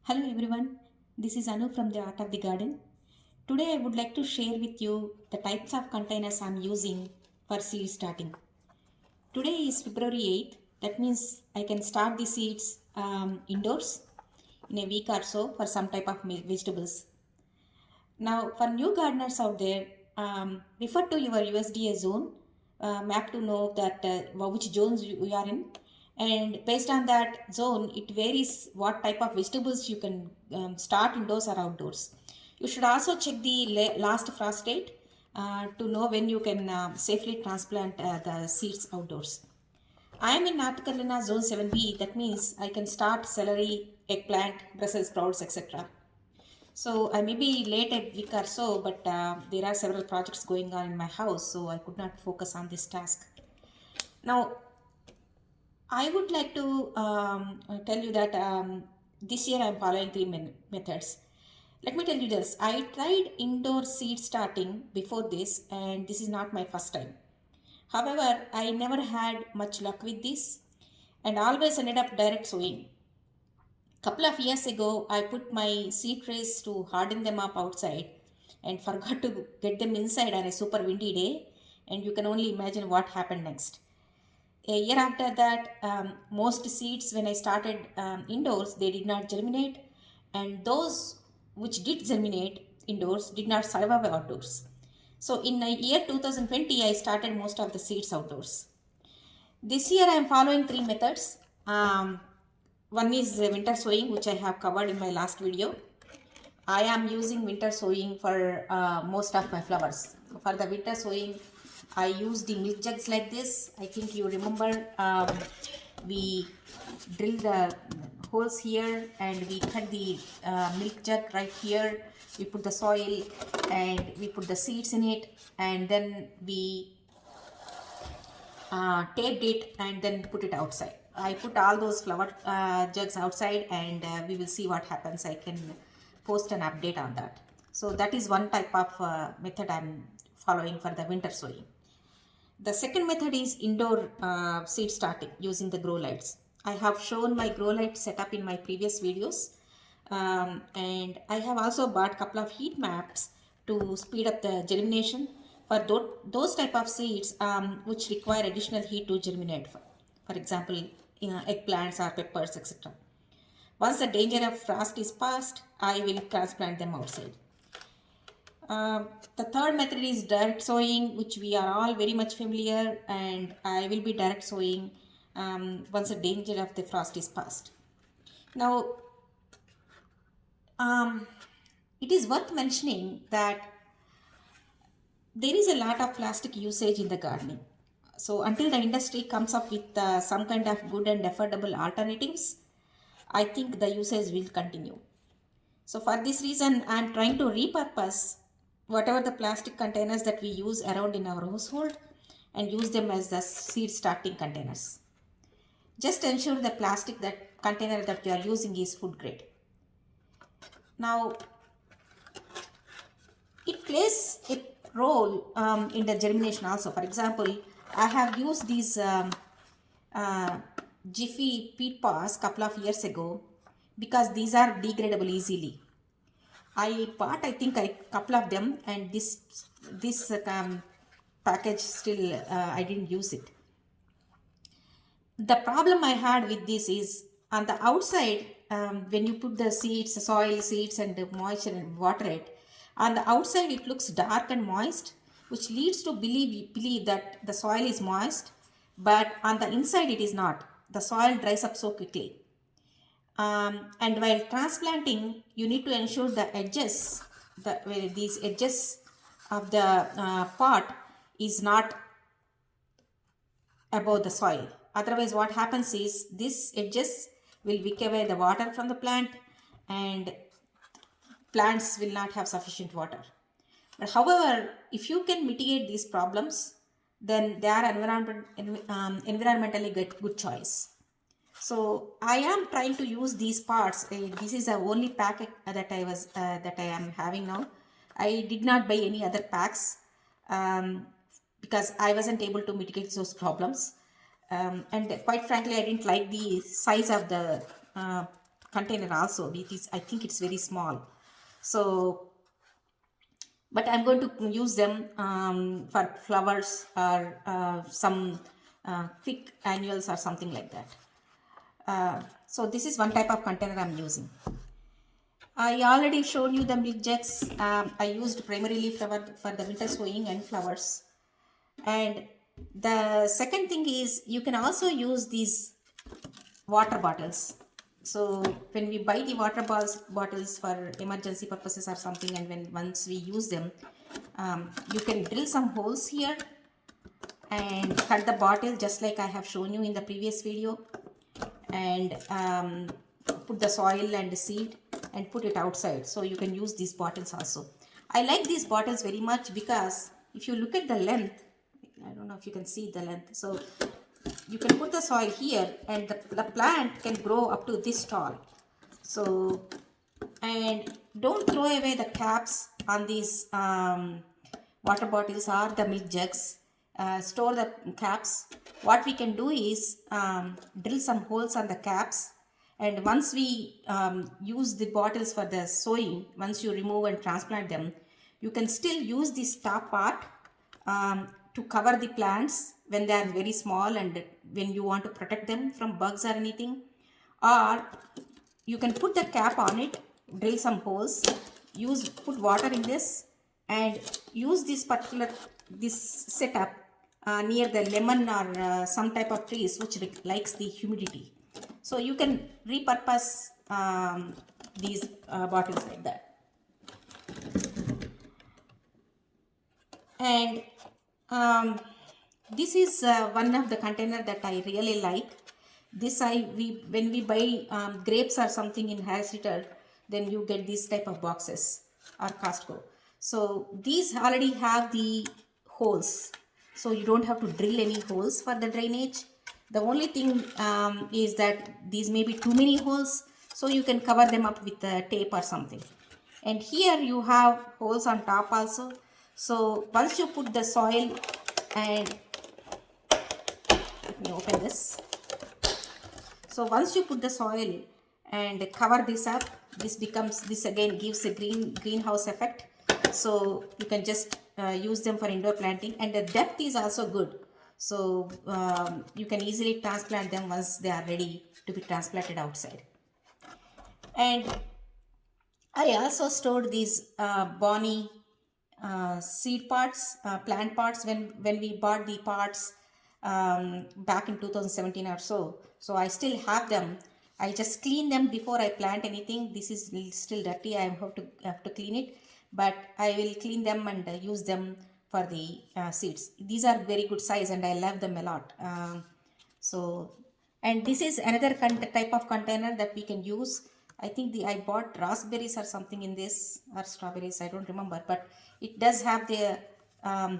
Hello everyone, this is Anu from the Art of the Garden. Today I would like to share with you the types of containers I'm using for seed starting. Today is February 8th, that means I can start the seeds indoors in a week or so for some type of vegetables. Now, for new gardeners out there, refer to your USDA zone map to know that which zones you are in. And based on that zone, it varies what type of vegetables you can start indoors or outdoors. You should also check the last frost date to know when you can safely transplant the seeds outdoors. I am in North Carolina Zone 7B, that means I can start celery, eggplant, Brussels sprouts, etc. So I may be late a week or so, but there are several projects going on in my house, so I could not focus on this task. Now, I would like to tell you that this year I'm following three methods. Let me tell you this. I tried indoor seed starting before this, and this is not my first time. However, I never had much luck with this and always ended up direct sowing. Couple of years ago, I put my seed trays to harden them up outside and forgot to get them inside on a super windy day, and you can only imagine what happened next. A year after that, most seeds when I started indoors, they did not germinate, and those which did germinate indoors did not survive outdoors. So in the year 2020, I started most of the seeds outdoors. This year I am following three methods. One is winter sowing, which I have covered in my last video. I am using winter sowing for most of my flowers. For the winter sowing, I use the milk jugs like this. I think you remember we drill the holes here and we cut the milk jug right here. We put the soil and we put the seeds in it, and then we taped it and then put it outside. I put all those flower jugs outside, and we will see what happens. I can post an update on that. So that is one type of method I'm following for the winter sowing. The second method is indoor seed starting using the grow lights. I have shown my grow light setup in my previous videos, and I have also bought a couple of heat maps to speed up the germination for those type of seeds which require additional heat to germinate. For example, eggplants or peppers, etc. Once the danger of frost is past, I will transplant them outside. The third method is direct sowing, which we are all very much familiar, and I will be direct sowing once the danger of the frost is past. Now, it is worth mentioning that there is a lot of plastic usage in the gardening. So until the industry comes up with some kind of good and affordable alternatives, I think the usage will continue. So for this reason, I am trying to repurpose whatever the plastic containers that we use around in our household and use them as the seed starting containers. Just ensure the plastic that container that you are using is food grade. Now, it plays a role in the germination also. For example, I have used these uh, Jiffy peat pots couple of years ago because these are degradable easily. I bought, I think, a couple of them, and this package still I didn't use it. The problem I had with this is on the outside, when you put the seeds, soil, seeds, and the moisture and water it, on the outside it looks dark and moist, which leads to believe that the soil is moist, but on the inside it is not. The soil dries up so quickly. And while transplanting, you need to ensure the edges, where these edges of the pot is not above the soil. Otherwise, what happens is this edges will wick away the water from the plant, and plants will not have sufficient water. But however, if you can mitigate these problems, then they are environmentally good choice. So I am trying to use these parts. This is the only packet that I am having now. I did not buy any other packs because I wasn't able to mitigate those problems. And quite frankly, I didn't like the size of the container also. I think it's very small. So, but I'm going to use them for flowers or some quick annuals or something like that. So this is one type of container I'm using. I already showed you the milk jugs. I used primarily for the winter sowing and flowers. And the second thing is you can also use these water bottles. So when we buy the bottles for emergency purposes or something, and once we use them, you can drill some holes here and cut the bottle just like I have shown you in the previous video, and put the soil and the seed and put it outside. So you can use these bottles also. I like these bottles very much because if you look at the length, I don't know if you can see the length. So you can put the soil here and the plant can grow up to this tall. So, and don't throw away the caps on these water bottles or the milk jugs. Store the caps. What we can do is drill some holes on the caps, and once we use the bottles for the sowing, once you remove and transplant them, you can still use this top part to cover the plants when they are very small and when you want to protect them from bugs or anything. Or you can put the cap on it, drill some holes, put water in this, and use this setup near the lemon or some type of trees which likes the humidity. So you can repurpose these bottles like that. And this is one of the container that I really like. This when we buy grapes or something in Harris Teeter, then you get this type of boxes or Costco. So these already have the holes, so you don't have to drill any holes for the drainage. The only thing is that these may be too many holes, so you can cover them up with tape or something. And here you have holes on top also. So once you put the soil, and let me open this. So once you put the soil and cover this up, this again gives a greenhouse effect. So you can just use them for indoor planting, and the depth is also good. So you can easily transplant them once they are ready to be transplanted outside. And I also stored these Bonnie seed parts, plant parts when we bought the parts back in 2017 or so. So I still have them. I just clean them before I plant anything. This is still dirty. I have to clean it, but I will clean them and use them for the seeds. These are very good size and I love them a lot. And this is another type of container that we can use. I think I bought raspberries or something in this, or strawberries, I don't remember, but it does have the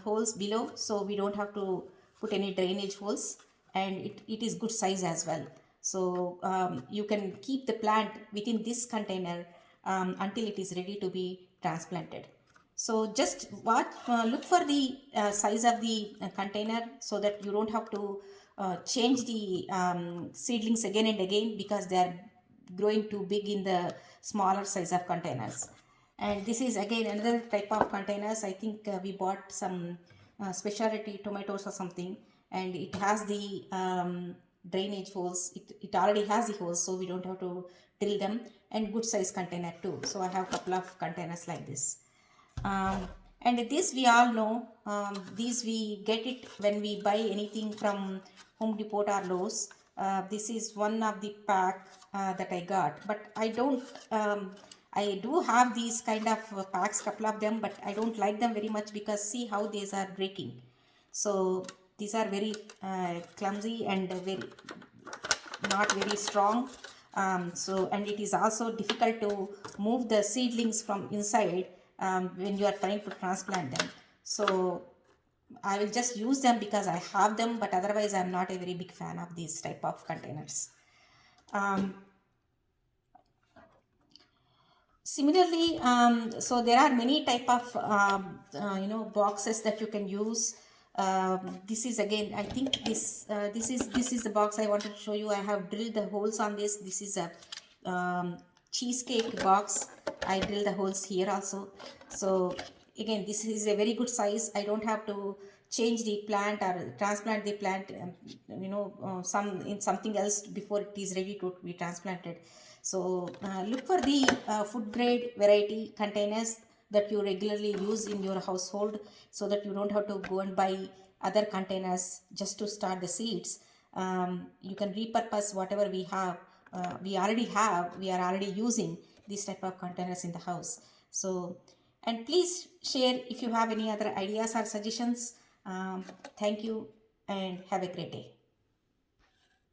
holes below, so we don't have to put any drainage holes, and it is good size as well. So you can keep the plant within this container until it is ready to be transplanted. So just look for the size of the container so that you don't have to change the seedlings again and again because they are growing too big in the smaller size of containers. And this is again another type of containers. I think we bought some specialty tomatoes or something, and it has the drainage holes. It already has the holes, so we don't have to drill them, and good size container too. So I have a couple of containers like this. And this we all know, these we get it when we buy anything from Home Depot or Lowe's. This is one of the pack that I got, but I don't I do have these kind of packs, couple of them, but I don't like them very much because see how these are breaking. So these are very clumsy and not very strong. And it is also difficult to move the seedlings from inside when you are trying to transplant them. So I will just use them because I have them, but otherwise I'm not a very big fan of these type of containers. Similarly, so there are many type of boxes that you can use. This is again, I think this is the box I wanted to show you. I have drilled the holes on this. This is a cheesecake box. I drilled the holes here also. So again, this is a very good size. I don't have to change the plant or transplant the plant, some in something else before it is ready to be transplanted. So look for the food grade variety containers that you regularly use in your household, so that you don't have to go and buy other containers just to start the seeds. You can repurpose whatever we are already using these type of containers in the house. So, and please share if you have any other ideas or suggestions. Thank you and have a great day.